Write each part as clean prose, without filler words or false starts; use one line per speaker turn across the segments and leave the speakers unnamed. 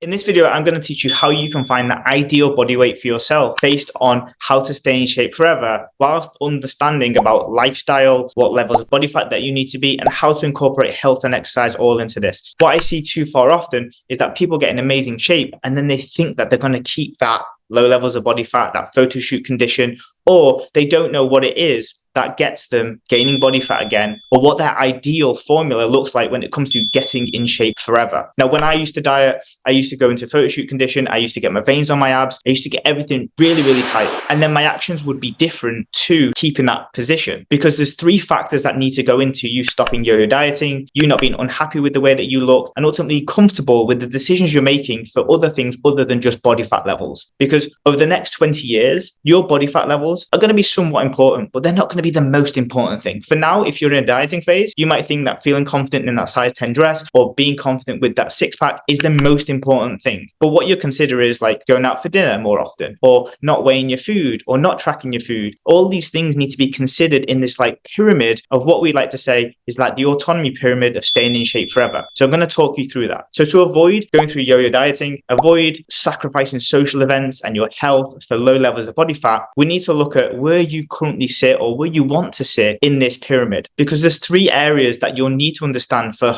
In this video, I'm going to teach you how you can find the ideal body weight for yourself based on how to stay in shape forever, whilst understanding about lifestyle, what levels of body fat that you need to be, and how to incorporate health and exercise all into this. What I see too far often is that people get in amazing shape and then they think that they're going to keep that low levels of body fat, that photo shoot condition, or they don't know what it is that gets them gaining body fat again, or what their ideal formula looks like when it comes to getting in shape forever. Now, when I used to diet, I used to go into photo shoot condition. I used to get my veins on my abs. I used to get everything really, really tight. And then my actions would be different to keeping that position, because there's three factors that need to go into you stopping yo-yo dieting, you not being unhappy with the way that you look, and ultimately comfortable with the decisions you're making for other things other than just body fat levels. Because over the next 20 years, your body fat levels are going to be somewhat important, but they're not going to be the most important thing. For now, if you're in a dieting phase, you might think that feeling confident in that size 10 dress or being confident with that six pack is the most important thing. But what you consider is like going out for dinner more often, or not weighing your food, or not tracking your food. All these things need to be considered in this like pyramid of what we like to say is like the autonomy pyramid of staying in shape forever. So I'm going to talk you through that. So to avoid going through yo-yo dieting, avoid sacrificing social events and your health for low levels of body fat, we need to look at where you currently sit or where you want to sit in this pyramid, because there's three areas that you'll need to understand for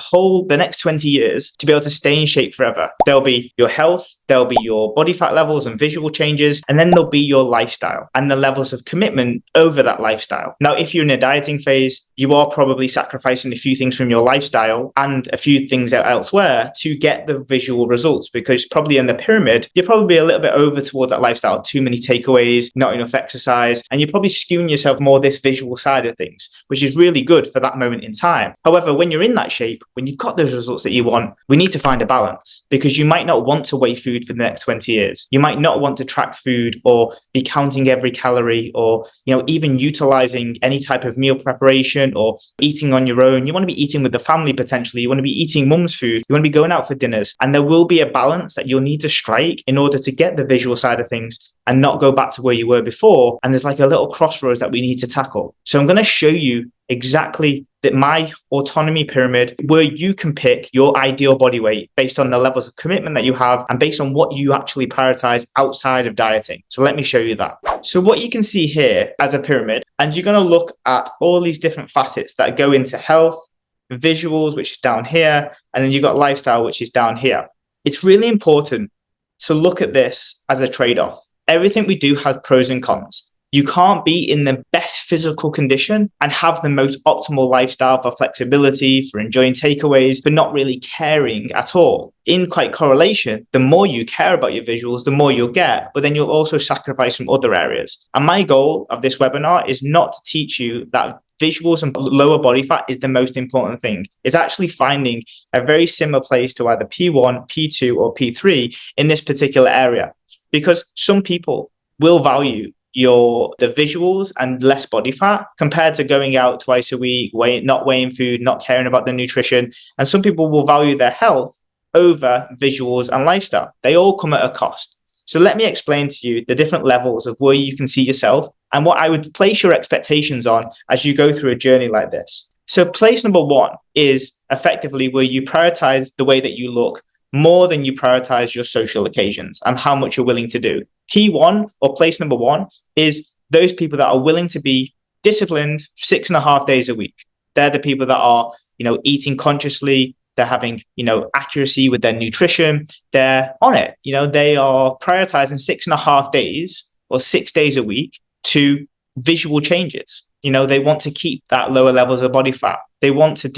the next 20 years to be able to stay in shape forever. There'll be your health, there'll be your body fat levels and visual changes, and then there'll be your lifestyle and the levels of commitment over that lifestyle. Now, if you're in a dieting phase, you are probably sacrificing a few things from your lifestyle and a few things elsewhere to get the visual results, because probably in the pyramid, you're probably a little bit over towards that lifestyle, too many takeaways, not enough exercise, and you're probably skewing yourself more this visual side of things, which is really good for that moment in time. However, when you're in that shape, when you've got those results that you want, we need to find a balance, because you might not want to weigh food for the next 20 years. You might not want to track food or be counting every calorie, or, even utilizing any type of meal preparation or eating on your own. You want to be eating with the family potentially. You want to be eating mum's food. You want to be going out for dinners. And there will be a balance that you'll need to strike in order to get the visual side of things and not go back to where you were before. And there's like a little crossroads that we need to tackle. So I'm going to show you exactly that my autonomy pyramid, where you can pick your ideal body weight based on the levels of commitment that you have and based on what you actually prioritize outside of dieting. So let me show you that. So what you can see here as a pyramid, and you're going to look at all these different facets that go into health, visuals, which is down here, and then you've got lifestyle, which is down here. It's really important to look at this as a trade-off. Everything we do has pros and cons. You can't be in the best physical condition and have the most optimal lifestyle for flexibility, for enjoying takeaways, for not really caring at all. In quite correlation, the more you care about your visuals, the more you'll get, but then you'll also sacrifice from other areas. And my goal of this webinar is not to teach you that visuals and lower body fat is the most important thing. It's actually finding a very similar place to either P1, P2, or P3 in this particular area, because some people will value the visuals and less body fat compared to going out twice a week, not weighing food, not caring about the nutrition. And some people will value their health over visuals and lifestyle. They all come at a cost. So let me explain to you the different levels of where you can see yourself and what I would place your expectations on as you go through a journey like this. So place number one is effectively where you prioritize the way that you look more than you prioritize your social occasions and how much you're willing to do. P1, or place number one, is those people that are willing to be disciplined 6.5 days a week. They're the people that are, eating consciously. They're having, accuracy with their nutrition. They're on it. They are prioritizing 6.5 days or 6 days a week to visual changes. They want to keep that lower levels of body fat. They want to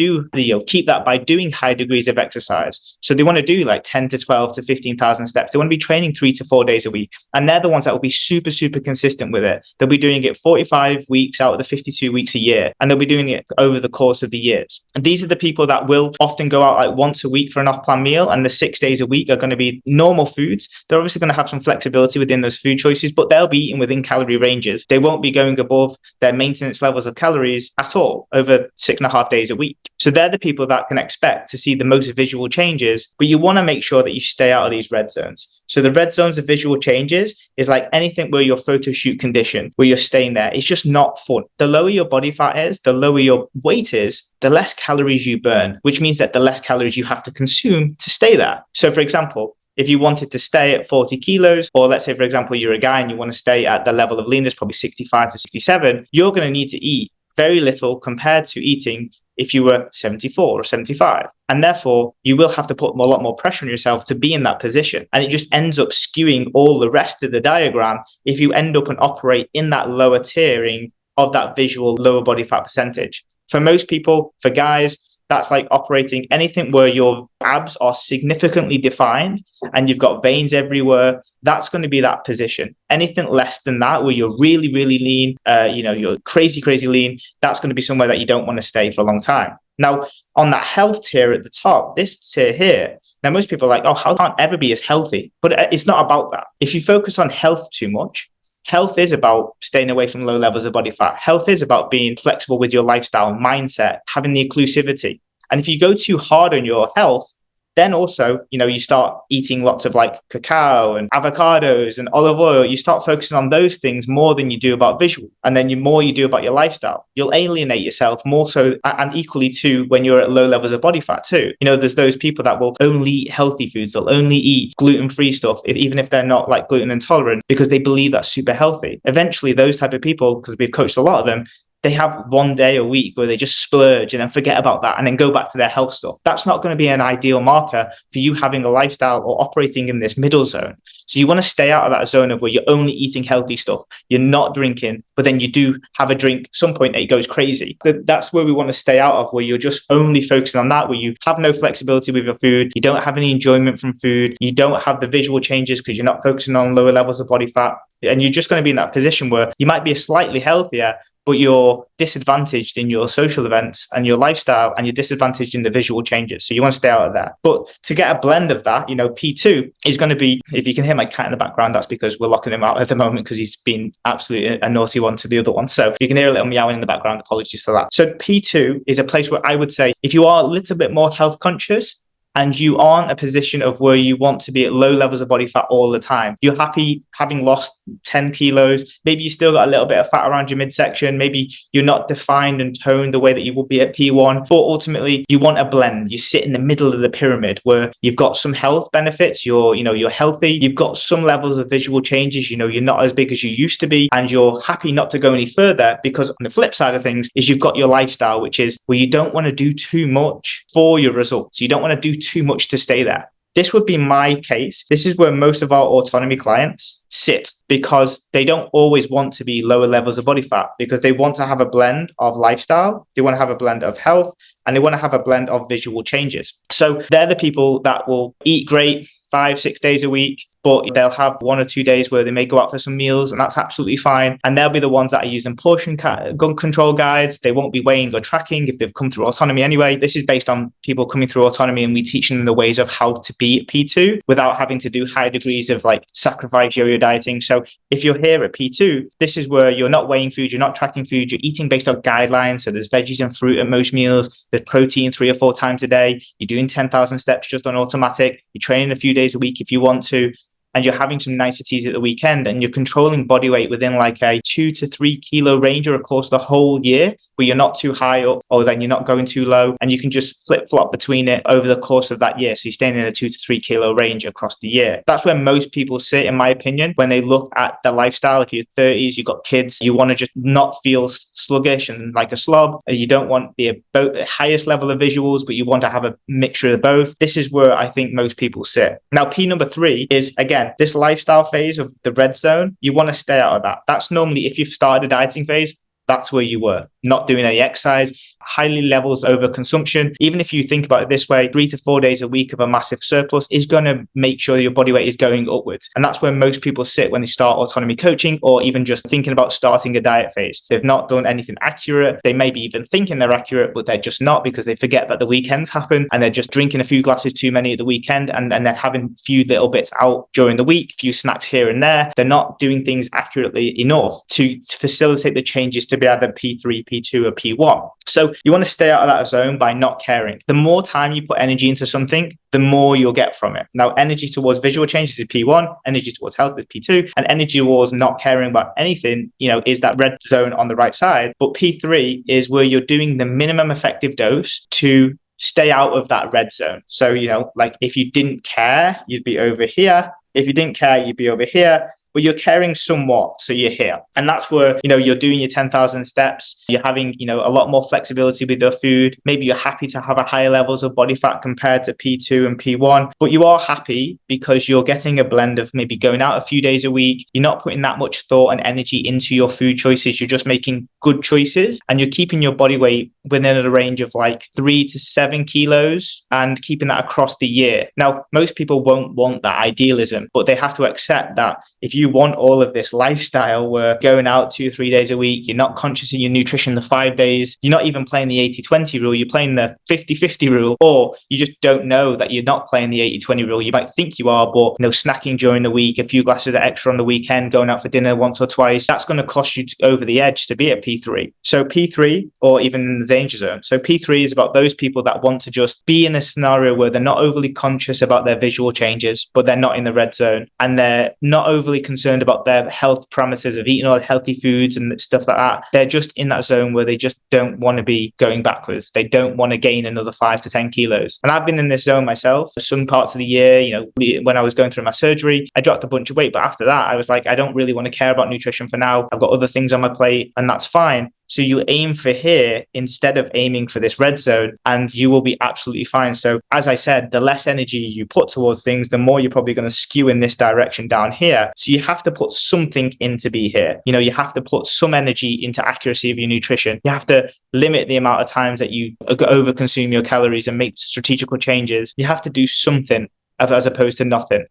keep that by doing high degrees of exercise. So they want to do like 10 to 12 to 15,000 steps. They want to be training 3 to 4 days a week. And they're the ones that will be super, super consistent with it. They'll be doing it 45 weeks out of the 52 weeks a year. And they'll be doing it over the course of the years. And these are the people that will often go out like once a week for an off-plan meal. And the 6 days a week are going to be normal foods. They're obviously going to have some flexibility within those food choices, but they'll be eating within calorie ranges. They won't be going above their maintenance levels of calories at all over 6.5 days a week. So they're the people that can expect to see the most visual changes, but you want to make sure that you stay out of these red zones. So the red zones of visual changes is like anything where your photo shoot condition, where you're staying there. It's just not fun. The lower your body fat is, the lower your weight is, the less calories you burn, which means that the less calories you have to consume to stay there. So for example, If you wanted to stay at 40 kilos, or let's say, for example, you're a guy and you want to stay at the level of leanness, probably 65 to 67, you're going to need to eat very little compared to eating if you were 74 or 75. And therefore, you will have to put a lot more pressure on yourself to be in that position. And it just ends up skewing all the rest of the diagram if you end up and operate in that lower tiering of that visual lower body fat percentage. For most people, for guys, that's like operating anything where your abs are significantly defined and you've got veins everywhere. That's going to be that position. Anything less than that, where you're really, really lean, you're crazy, crazy lean, that's going to be somewhere that you don't want to stay for a long time. Now, on that health tier at the top, this tier here, now most people are like, oh, how can't ever be as healthy? But it's not about that. If you focus on health too much, health is about staying away from low levels of body fat. Health is about being flexible with your lifestyle, mindset, having the inclusivity. And if you go too hard on your health, then also, you start eating lots of like cacao and avocados and olive oil. You start focusing on those things more than you do about visual. And then the more you do about your lifestyle, you'll alienate yourself more so, and equally too when you're at low levels of body fat too. There's those people that will only eat healthy foods. They'll only eat gluten-free stuff, even if they're not like gluten intolerant, because they believe that's super healthy. Eventually, those type of people, because we've coached a lot of them, they have one day a week where they just splurge and then forget about that and then go back to their health stuff. That's not going to be an ideal marker for you having a lifestyle or operating in this middle zone. So you want to stay out of that zone of where you're only eating healthy stuff. You're not drinking, but then you do have a drink at some point that goes crazy. That's where we want to stay out of, where you're just only focusing on that, where you have no flexibility with your food. You don't have any enjoyment from food. You don't have the visual changes because you're not focusing on lower levels of body fat. And you're just going to be in that position where you might be slightly healthier, but you're disadvantaged in your social events and your lifestyle, and you're disadvantaged in the visual changes. So you want to stay out of that. But to get a blend of that, P2 is going to be, if you can hear my cat in the background, that's because we're locking him out at the moment because he's been absolutely a naughty one to the other one. So you can hear a little meowing in the background. Apologies for that. So P2 is a place where I would say, if you are a little bit more health conscious, and you aren't a position of where you want to be at low levels of body fat all the time. You're happy having lost 10 kilos. Maybe you still got a little bit of fat around your midsection. Maybe you're not defined and toned the way that you would be at P1. But ultimately, you want a blend. You sit in the middle of the pyramid where you've got some health benefits. You're healthy. You've got some levels of visual changes. You're not as big as you used to be. And you're happy not to go any further, because on the flip side of things is you've got your lifestyle, which is where you don't want to do too much for your results. You don't want to do too much to stay there. This would be my case. This is where most of our autonomy clients sit, because they don't always want to be lower levels of body fat, because they want to have a blend of lifestyle, they want to have a blend of health, and they want to have a blend of visual changes. So they're the people that will eat great 5-6 days a week, but they'll have 1 or 2 days where they may go out for some meals, and that's absolutely fine. And they'll be the ones that are using portion gun control guides. They won't be weighing or tracking if they've come through autonomy anyway. This is based on people coming through autonomy, and we teach them the ways of how to be at P2 without having to do high degrees of like sacrifice yo-yo dieting. So if you're here at P2, this is where you're not weighing food, you're not tracking food, you're eating based on guidelines. So there's veggies and fruit at most meals, there's protein 3 or 4 times a day, you're doing 10,000 steps just on automatic, you're training a few days a week if you want to, and you're having some niceties at the weekend, and you're controlling body weight within like a 2 to 3 kilo range across the whole year, where you're not too high up or then you're not going too low, and you can just flip flop between it over the course of that year. So you're staying in a 2 to 3 kilo range across the year. That's where most people sit, in my opinion, when they look at the lifestyle. If you're 30s, you've got kids, you want to just not feel sluggish and like a slob. You don't want the highest level of visuals, but you want to have a mixture of both. This is where I think most people sit. Now, P number 3 is, again, this lifestyle phase of the red zone. You want to stay out of that. That's normally, if you've started a dieting phase, that's where you were, not doing any exercise, highly levels over consumption. Even if you think about it this way, 3 to 4 days a week of a massive surplus is going to make sure your body weight is going upwards. And that's where most people sit when they start autonomy coaching, or even just thinking about starting a diet phase. They've not done anything accurate. They may be even thinking they're accurate, but they're just not, because they forget that the weekends happen, and they're just drinking a few glasses too many at the weekend, and they're having a few little bits out during the week, a few snacks here and there. They're not doing things accurately enough to facilitate the changes to be either P3, P2, or P1. So you want to stay out of that zone by not caring. The more time you put energy into something, the more you'll get from it. Now, energy towards visual changes is P1, energy towards health is P2, and energy towards not caring about anything, is that red zone on the right side. But P3 is where you're doing the minimum effective dose to stay out of that red zone. So, like if you didn't care, you'd be over here. If you didn't care, you'd be over here, but you're caring somewhat. So you're here. And that's where, you're doing your 10,000 steps. You're having, a lot more flexibility with your food. Maybe you're happy to have a higher levels of body fat compared to P2 and P1, but you are happy because you're getting a blend of maybe going out a few days a week. You're not putting that much thought and energy into your food choices. You're just making good choices and you're keeping your body weight within a range of like 3 to 7 kilos and keeping that across the year. Now, most people won't want that idealism, but they have to accept that if you want all of this lifestyle where going out 2 or 3 days a week, you're not conscious of your nutrition the 5 days, you're not even playing the 80-20 rule, you're playing the 50-50 rule, or you just don't know that you're not playing the 80-20 rule. You might think you are, but snacking during the week, a few glasses of extra on the weekend, going out for dinner once or twice, that's going to cost you over the edge to be at P3. So P3, or even in the danger zone. So P3 is about those people that want to just be in a scenario where they're not overly conscious about their visual changes, but they're not in the red zone, and they're not overly concerned about their health parameters of eating all healthy foods and stuff like that. They're just in that zone where they just don't want to be going backwards. They don't want to gain another 5 to 10 kilos. And I've been in this zone myself for some parts of the year. When I was going through my surgery, I dropped a bunch of weight, but after that, I was like, I don't really want to care about nutrition for now. I've got other things on my plate, and that's fine. So you aim for here instead of aiming for this red zone, and you will be absolutely fine. So as I said, the less energy you put towards things, the more you're probably going to skew in this direction down here. So you have to put something in to be here. You have to put some energy into accuracy of your nutrition. You have to limit the amount of times that you overconsume your calories and make strategical changes. You have to do something as opposed to nothing.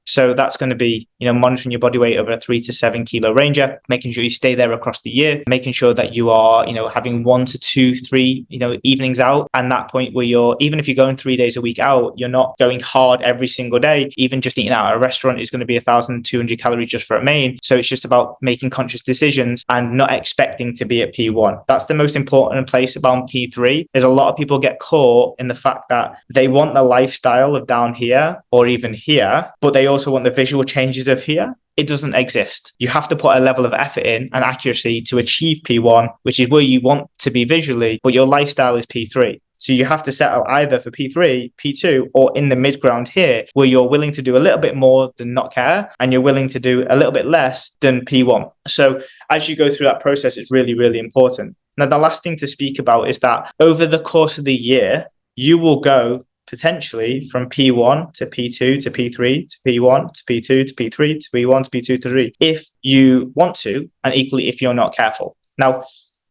So that's going to be, monitoring your body weight over a 3 to 7 kilo ranger, making sure you stay there across the year, making sure that you are, having 1 to 2, 3, evenings out. And that point where even if you're going 3 days a week out, you're not going hard every single day. Even just eating out at a restaurant is going to be 1,200 calories just for a main. So it's just about making conscious decisions and not expecting to be at P1. That's the most important place about P3. There's a lot of people get caught in the fact that they want the lifestyle of down here or even here, but they also want the visual changes of here. It doesn't exist. You have to put a level of effort in and accuracy to achieve P1, which is where you want to be visually, but your lifestyle is P3. So you have to settle either for P3, P2, or in the mid ground here, where you're willing to do a little bit more than not care, and you're willing to do a little bit less than P1. So as you go through that process, it's really, really important. Now, the last thing to speak about is that over the course of the year, you will go potentially from P1 to P2 to P3 to P1 to P2 to P3 to P1 to P2 to 3 if you want to, and equally if you're not careful. Now,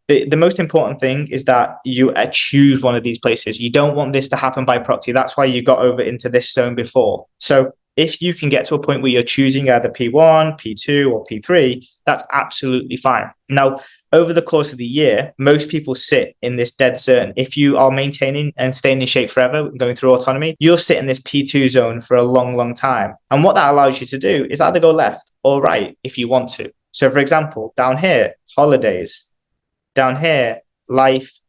the most important thing is that you choose one of these places. You don't want this to happen by proxy. That's why you got over into this zone before. So if you can get to a point where you're choosing either P1, P2, or P3, that's absolutely fine. Now, over the course of the year, most people sit in this dead zone. If you are maintaining and staying in shape forever, going through autonomy, you'll sit in this P2 zone for a long, long time. And what that allows you to do is either go left or right if you want to. So for example, down here, holidays. Down here, life,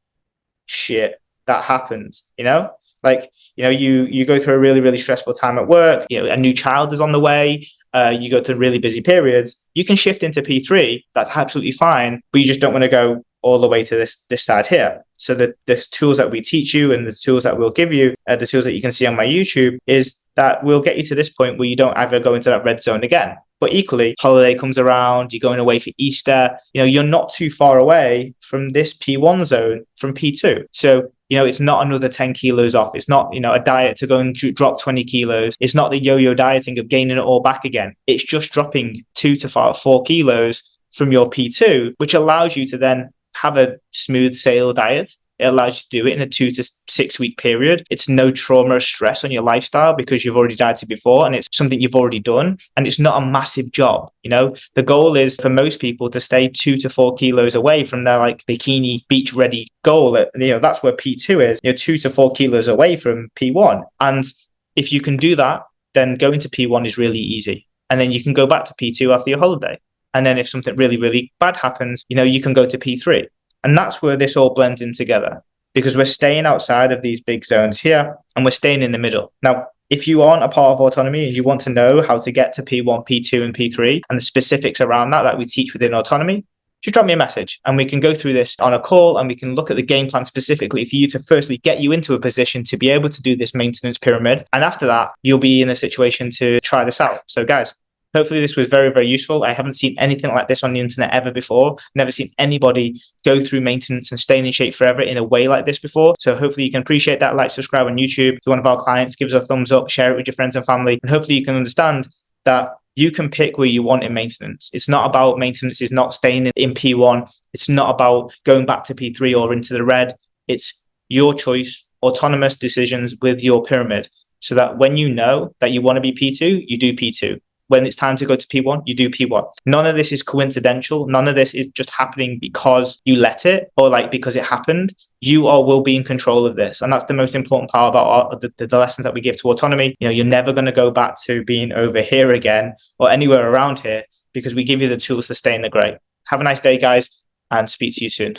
shit, that happens, you go through a really, really stressful time at work, a new child is on the way, you go through really busy periods, you can shift into P3, that's absolutely fine, but you just don't want to go all the way to this side here. So the tools that we teach you and the tools that we'll give you, the tools that you can see on my YouTube, is that we'll get you to this point where you don't ever go into that red zone again. But equally, holiday comes around, you're going away for Easter, you're not too far away from this P1 zone from P2. So, it's not another 10 kilos off. It's not, a diet to go and drop 20 kilos. It's not the yo-yo dieting of gaining it all back again. It's just dropping 2 to 4 kilos from your P2, which allows you to then have a smooth sail diet. It allows you to do it in a 2 to 6 week period. It's no trauma or stress on your lifestyle because you've already dieted before and it's something you've already done. And it's not a massive job. The goal is for most people to stay 2 to 4 kilos away from their bikini beach ready goal. That's where P2 is, 2 to 4 kilos away from P1. And if you can do that, then going to P1 is really easy. And then you can go back to P2 after your holiday. And then if something really, really bad happens, you can go to P3. And that's where this all blends in together because we're staying outside of these big zones here and we're staying in the middle. Now, if you aren't a part of autonomy and you want to know how to get to P1, P2, and P3 and the specifics around that we teach within autonomy, just drop me a message and we can go through this on a call, and we can look at the game plan specifically for you to firstly get you into a position to be able to do this maintenance pyramid. And after that, you'll be in a situation to try this out. So guys, hopefully this was very, very useful. I haven't seen anything like this on the internet ever before. Never seen anybody go through maintenance and staying in shape forever in a way like this before. So hopefully you can appreciate that. Like, subscribe on YouTube to one of our clients, give us a thumbs up, share it with your friends and family. And hopefully you can understand that you can pick where you want in maintenance. It's not about maintenance. It's not staying in P1. It's not about going back to P3 or into the red. It's your choice, autonomous decisions with your pyramid, so that when you know that you want to be P2, you do P2. When it's time to go to P1, you do P1. None of this is coincidental. None of this is just happening because you let it, or like because it happened. You will be in control of this. And that's the most important part about the lessons that we give to autonomy. You're never going to go back to being over here again or anywhere around here, because we give you the tools to stay in the gray. Have a nice day, guys, and speak to you soon.